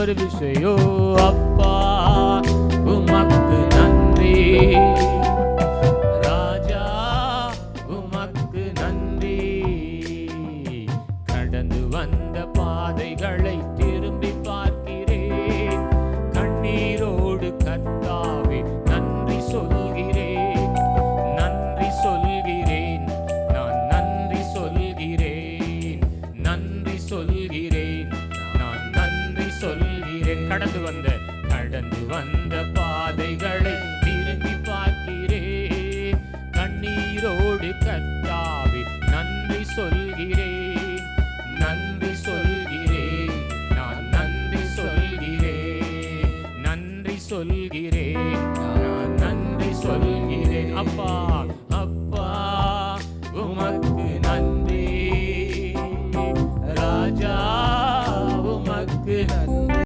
ஒரு விஷயம் அப்பா உமக்கு நன்றி ராஜா உமக்கு நன்றி. கடந்து வந்த பாதைகளை திரும்பி பார்க்கிறேன், கண்ணீரோடு கர்த்தாவே நன்றி சொல்கிறேன், நன்றி சொல்கிறேன், நான் நன்றி சொல்கிறேன், நன்றி சொல்கிறேன், நான் நன்றி சொல்கிறேன். கடந்து வந்த பாதைகளை திரும்பி பார்க்கிறேன், கண்ணீரோடு கர்த்தாவே நன்றி சொல்கிறேன், நன்றி சொல்கிறேன், நான் நன்றி சொல்கிறேன், நன்றி சொல்கிறேன்.